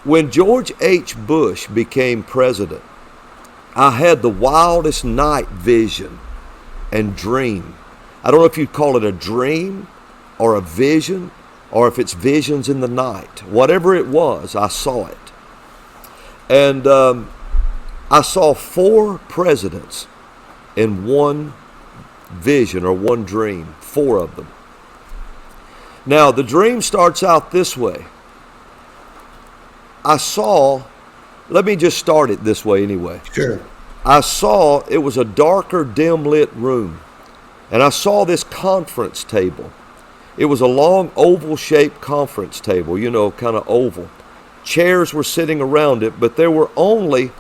When George H. Bush became president, I had the wildest night vision and dream. I don't know if you'd call it a dream or a vision, or if it's visions in the night. Whatever it was, I saw it. And I saw 4 presidents in one vision or one dream, 4 of them. Now, the dream starts out this way. Let me just start it this way anyway. Sure. I saw it was a darker, dim lit room, and I saw this conference table. It was a long oval shaped conference table, kind of oval. Chairs were sitting around it, but there were only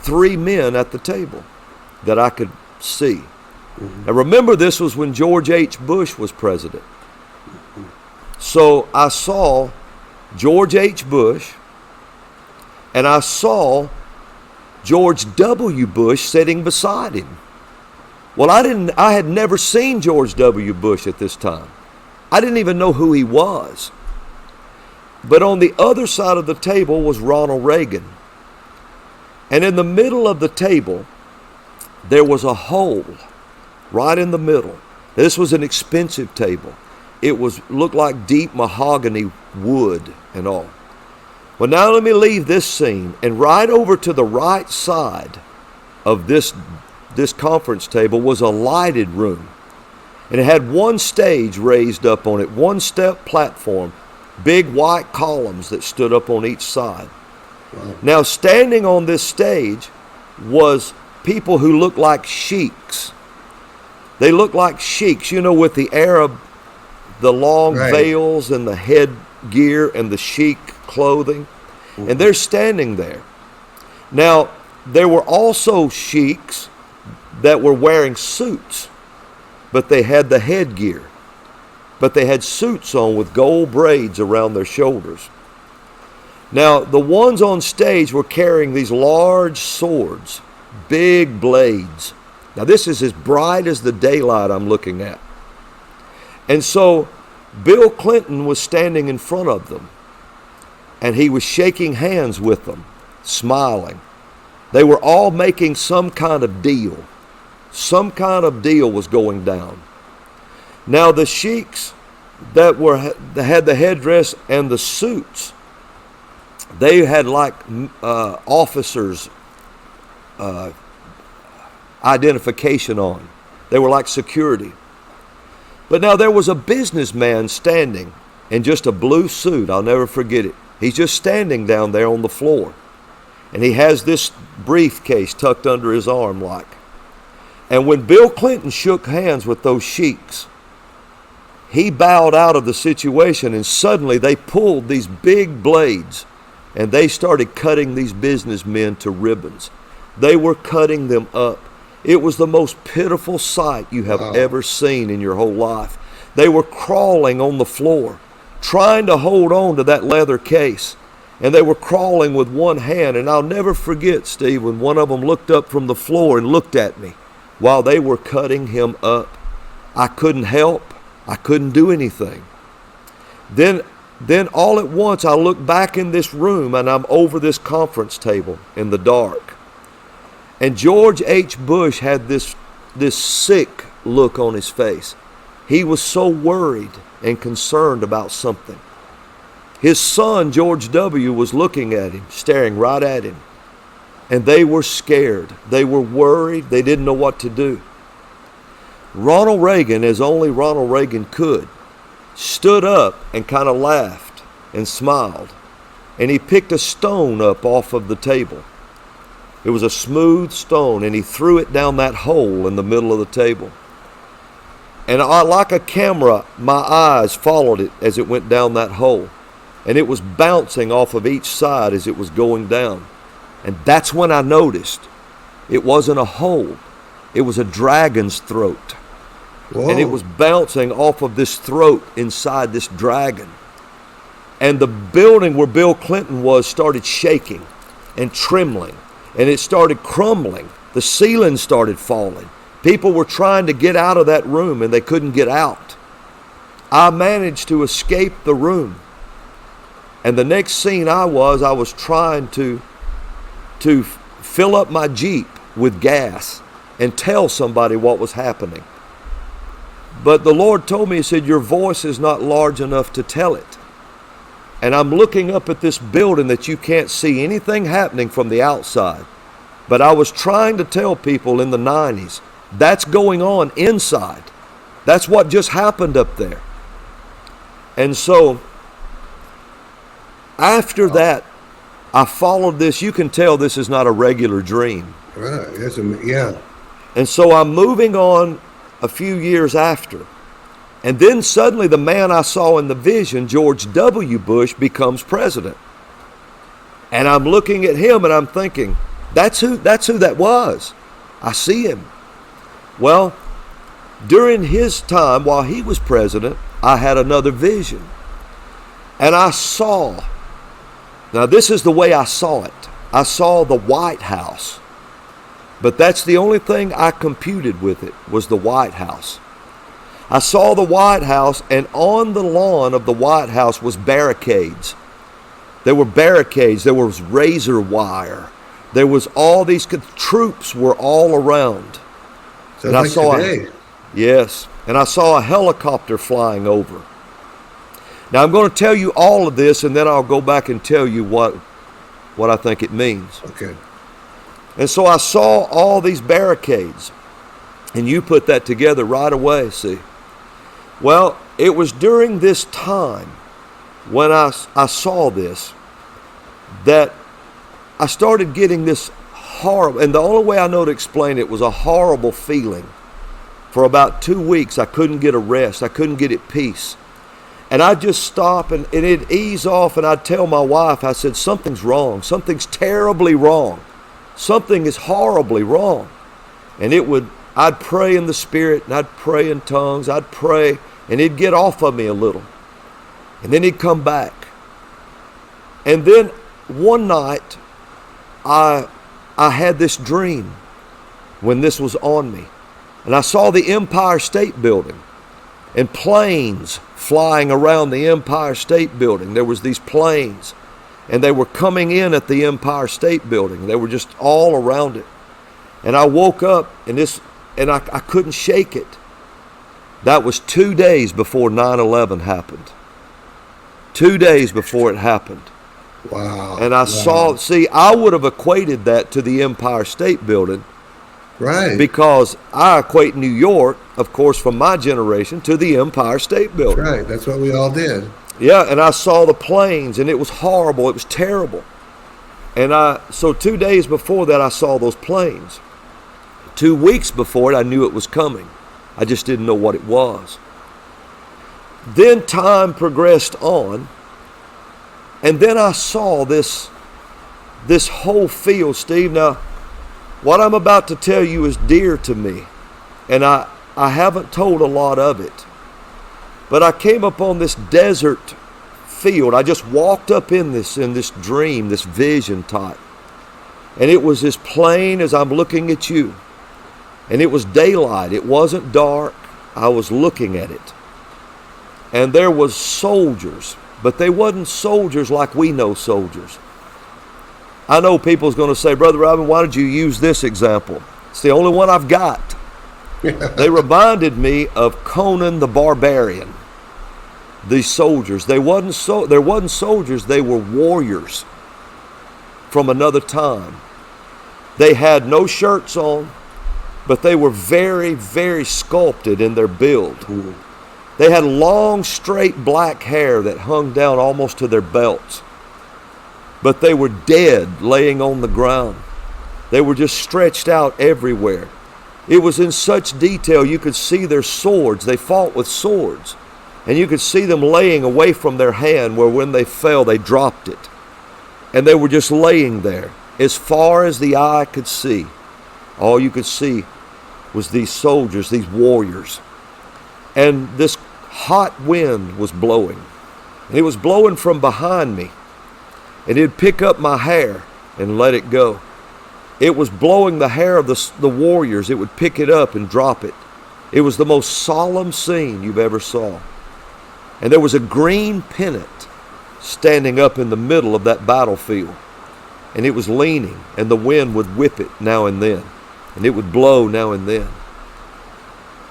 3 men at the table that I could see. Mm-hmm. Now remember, this was when George H. Bush was president. So I saw George H. Bush, and I saw George W. Bush sitting beside him. Well, I had never seen George W. Bush at this time. I didn't even know who he was. But on the other side of the table was Ronald Reagan. And in the middle of the table, there was a hole right in the middle. This was an expensive table. It looked like deep mahogany wood and all. Well, now let me leave this scene, and right over to the right side of this conference table was a lighted room. And it had one stage raised up on it, one step platform, big white columns that stood up on each side. Wow. Now, standing on this stage was people who looked like sheiks. They looked like sheiks, with the the long veils and the headgear and the chic clothing. Mm-hmm. And they're standing there. Now, there were also sheiks that were wearing suits, but they had the headgear. But they had suits on with gold braids around their shoulders. Now, the ones on stage were carrying these large swords, big blades. Now, this is as bright as the daylight I'm looking at. And so, Bill Clinton was standing in front of them, and he was shaking hands with them, smiling. They were all making some kind of deal. Some kind of deal was going down. Now, the sheiks that had the headdress and the suits, they had like officers' identification on. They were like security. But now there was a businessman standing in just a blue suit. I'll never forget it. He's just standing down there on the floor. And he has this briefcase tucked under his arm like. And when Bill Clinton shook hands with those sheiks, he bowed out of the situation, and suddenly they pulled these big blades and they started cutting these businessmen to ribbons. They were cutting them up. It was the most pitiful sight you have ever seen in your whole life. They were crawling on the floor, trying to hold on to that leather case. And they were crawling with one hand. And I'll never forget, Steve, when one of them looked up from the floor and looked at me while they were cutting him up. I couldn't help. I couldn't do anything. Then all at once I look back in this room, and I'm over this conference table in the dark. And George H. Bush had this sick look on his face. He was so worried and concerned about something. His son, George W., was looking at him, staring right at him. And they were scared. They were worried. They didn't know what to do. Ronald Reagan, as only Ronald Reagan could, stood up and kind of laughed and smiled. And he picked a stone up off of the table. It was a smooth stone, and he threw it down that hole in the middle of the table. And like a camera, my eyes followed it as it went down that hole. And it was bouncing off of each side as it was going down. And that's when I noticed it wasn't a hole. It was a dragon's throat. Whoa. And it was bouncing off of this throat inside this dragon. And the building where Bill Clinton was started shaking and trembling. And it started crumbling. The ceiling started falling. People were trying to get out of that room, and they couldn't get out. I managed to escape the room. And the next scene I was trying to fill up my Jeep with gas and tell somebody what was happening. But the Lord told me, He said, your voice is not large enough to tell it. And I'm looking up at this building that you can't see anything happening from the outside. But I was trying to tell people in the 90s, that's going on inside. That's what just happened up there. And so, after that, I followed this. You can tell this is not a regular dream. Right. Yeah. And so I'm moving on a few years after. And then suddenly the man I saw in the vision, George W. Bush, becomes president. And I'm looking at him and I'm thinking, that's who that was. I see him. Well, during his time while he was president, I had another vision. And I saw, now this is the way I saw it. I saw the White House. But that's the only thing I computed with it, was the White House. I saw the White House, and on the lawn of the White House was barricades. There were barricades. There was razor wire. There was all these troops were all around. Sounds and I like saw today. Yes, and I saw a helicopter flying over. Now I'm going to tell you all of this, and then I'll go back and tell you what I think it means. Okay. And so I saw all these barricades, and you put that together right away, see. Well, it was during this time when I saw this that I started getting this horrible, and the only way I know to explain it was a horrible feeling. For about 2 weeks, I couldn't get a rest. I couldn't get at peace. And I'd just stop and it'd ease off, and I'd tell my wife, I said, something's wrong. Something's terribly wrong. Something is horribly wrong. And I'd pray in the Spirit, and I'd pray in tongues. I'd pray, and it'd get off of me a little. And then it'd come back. And then one night, I had this dream when this was on me. And I saw the Empire State Building and planes flying around the Empire State Building. There was these planes, and they were coming in at the Empire State Building. They were just all around it. And I woke up, and I couldn't shake it. That was 2 days before 9/11 happened. 2 days before it happened. Wow. And I would have equated that to the Empire State Building. Right. Because I equate New York, of course, from my generation, to the Empire State Building. Right. That's what we all did. Yeah, and I saw the planes, and it was horrible. It was terrible. And so 2 days before that, I saw those planes. 2 weeks before it, I knew it was coming. I just didn't know what it was. Then time progressed on, and then I saw this whole field, Steve. Now, what I'm about to tell you is dear to me, and I haven't told a lot of it. But I came upon this desert field. I just walked up in this dream, this vision type. And it was as plain as I'm looking at you. And it was daylight. It wasn't dark. I was looking at it. And there was soldiers, but they wasn't soldiers like we know soldiers. I know people's going to say, Brother Robin, why did you use this example? It's the only one I've got. They reminded me of Conan the Barbarian. These soldiers, there wasn't soldiers, they were warriors from another time. They had no shirts on, but they were very, very sculpted in their build. They had long, straight black hair that hung down almost to their belts. But they were dead, laying on the ground. They were just stretched out everywhere. It was in such detail you could see their swords. They fought with swords. And you could see them laying away from their hand, where when they fell, they dropped it. And they were just laying there. As far as the eye could see, all you could see was these soldiers, these warriors. And this hot wind was blowing. And it was blowing from behind me. And it'd pick up my hair and let it go. It was blowing the hair of the warriors. It would pick it up and drop it. It was the most solemn scene you've ever saw. And there was a green pennant standing up in the middle of that battlefield. And it was leaning, and the wind would whip it now and then, and it would blow now and then.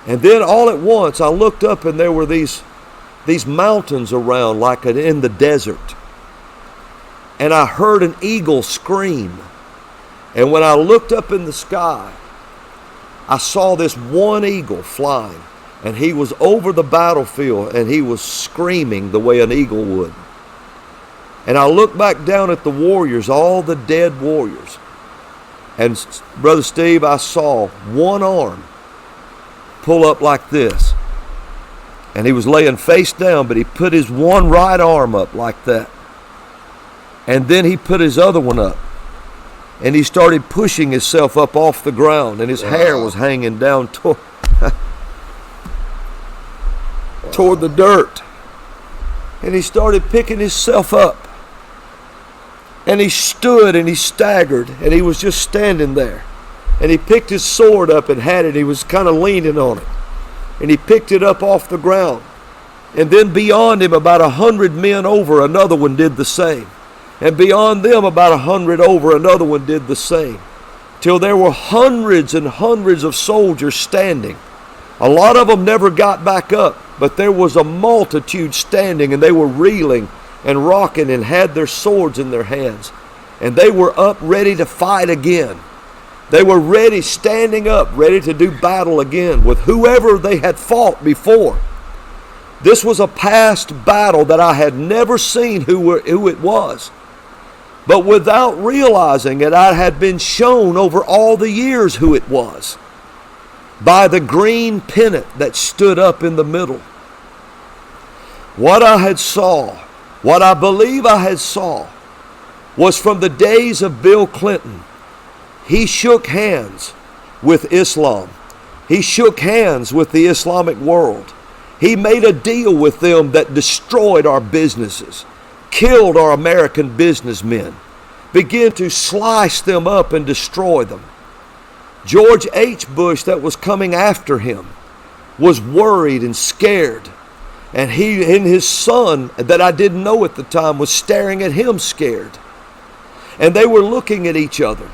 And then all at once I looked up, and there were these mountains around like in the desert. And I heard an eagle scream. And when I looked up in the sky, I saw this one eagle flying. And he was over the battlefield, and he was screaming the way an eagle would. And I looked back down at the warriors, all the dead warriors. And Brother Steve, I saw one arm pull up like this. And he was laying face down, but he put his one right arm up like that. And then he put his other one up. And he started pushing himself up off the ground, and his hair was hanging down toward the dirt. And he started picking himself up. And he stood and he staggered, and he was just standing there. And he picked his sword up and had it. He was kind of leaning on it. And he picked it up off the ground. And then beyond him, about 100 men over, another one did the same. And beyond them, about 100 over, another one did the same. Till there were hundreds and hundreds of soldiers standing. A lot of them never got back up, but there was a multitude standing, and they were reeling and rocking and had their swords in their hands. And they were up ready to fight again. They were ready, standing up, ready to do battle again with whoever they had fought before. This was a past battle that I had never seen who it was. But without realizing it, I had been shown over all the years who it was by the green pennant that stood up in the middle. What I believe I had saw, was from the days of Bill Clinton. He shook hands with Islam. He shook hands with the Islamic world. He made a deal with them that destroyed our businesses, killed our American businessmen, began to slice them up and destroy them. George H. Bush, that was coming after him, was worried and scared. And he and his son, that I didn't know at the time, was staring at him scared. And they were looking at each other.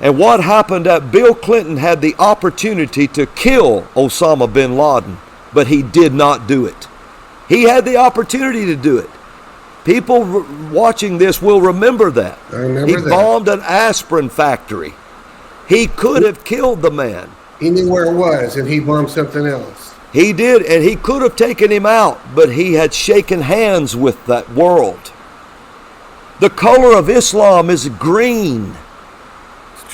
And what happened, Bill Clinton had the opportunity to kill Osama bin Laden, but he did not do it. He had the opportunity to do it. People watching this will remember that. I remember he that. bombed an aspirin factory. He could have killed the man. He knew where it was, and he bombed something else. He did, and he could have taken him out, but he had shaken hands with that world. The color of Islam is green.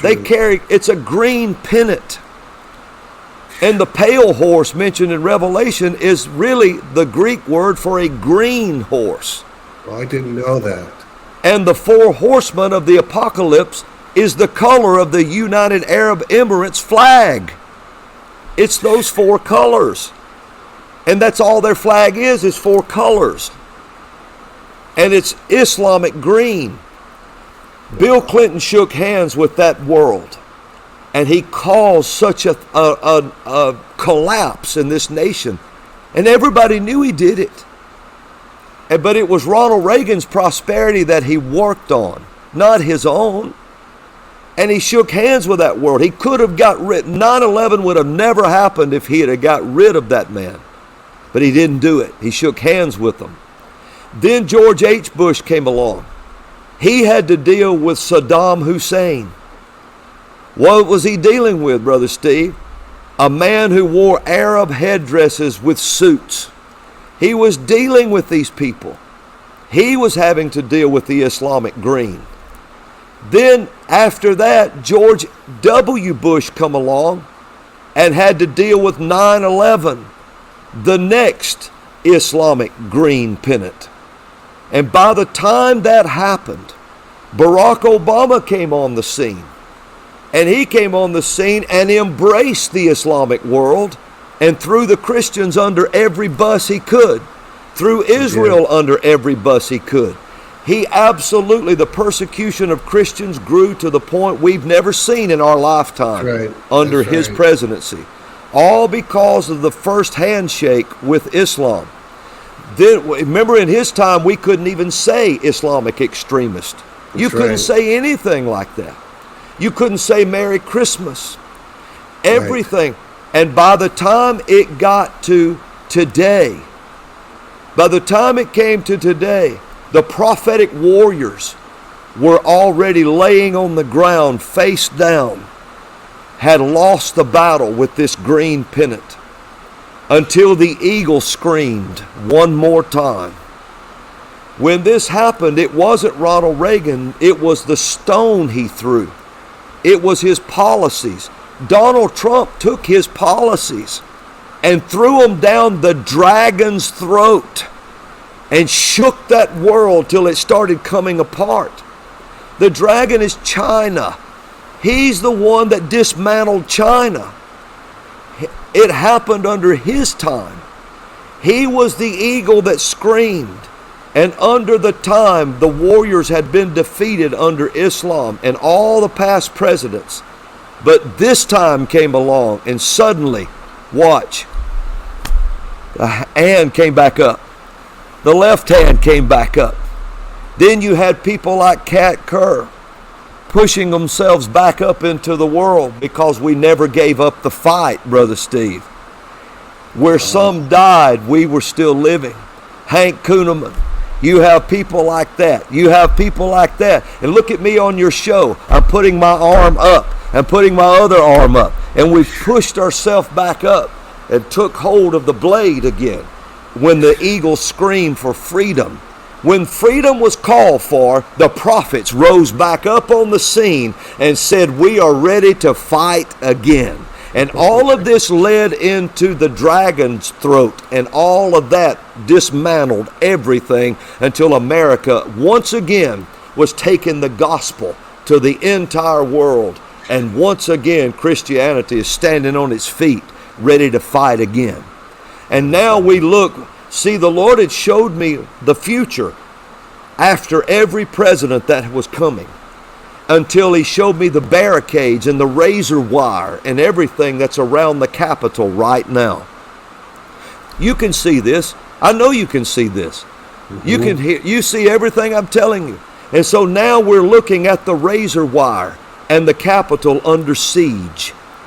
It's a green pennant. And the pale horse mentioned in Revelation is really the Greek word for a green horse. Well, I didn't know that. And the four horsemen of the apocalypse is the color of the United Arab Emirates flag. It's those four colors. And that's all their flag is four colors. And it's Islamic green. Bill Clinton shook hands with that world. And he caused such a collapse in this nation. And everybody knew he did it. But it was Ronald Reagan's prosperity that he worked on, not his own. And he shook hands with that world. He could have got rid. 9/11 would have never happened if he had got rid of that man. But he didn't do it. He shook hands with them. Then George H. Bush came along. He had to deal with Saddam Hussein. What was he dealing with, Brother Steve? A man who wore Arab headdresses with suits. He was dealing with these people. He was having to deal with the Islamic green. Then after that, George W. Bush come along and had to deal with 9/11, the next Islamic green pennant. And by the time that happened, Barack Obama came on the scene. And he came on the scene and embraced the Islamic world and threw the Christians under every bus he could, threw Israel under every bus he could. He absolutely, the persecution of Christians grew to the point we've never seen in our lifetime under his presidency. All because of the first handshake with Islam. Then remember, in his time, we couldn't even say Islamic extremist. You couldn't right. say anything like that. You couldn't say Merry Christmas. Everything. Right. And by the time it got to today, by the time it came to today, the prophetic warriors were already laying on the ground face down, had lost the battle with this green pennant, until the eagle screamed one more time. When this happened, it wasn't Ronald Reagan, it was the stone he threw. It was his policies. Donald Trump took his policies and threw them down the dragon's throat and shook that world till it started coming apart. The dragon is China. He's the one that dismantled China. It happened under his time. He was the eagle that screamed. And under the time, the warriors had been defeated under Islam and all the past presidents. But this time came along, and suddenly, watch, the hand came back up. The left hand came back up. Then you had people like Kat Kerr pushing themselves back up into the world because we never gave up the fight, Brother Steve. Where some died, we were still living. Hank Kuhneman. You have people like that. You have people like that. And look at me on your show. I'm putting my arm up. I'm putting my other arm up. And we pushed ourselves back up and took hold of the blade again when the eagle screamed for freedom. When freedom was called for, the prophets rose back up on the scene and said, we are ready to fight again. And all of this led into the dragon's throat, and all of that dismantled everything until America once again was taking the gospel to the entire world. And once again, Christianity is standing on its feet, ready to fight again. And now we look, see, the Lord had showed me the future after every president that was coming, until he showed me the barricades and the razor wire and everything that's around the Capitol right now. You can see this. I know you can see this. Mm-hmm. You can hear, you see everything I'm telling you. And so now we're looking at the razor wire and the Capitol under siege.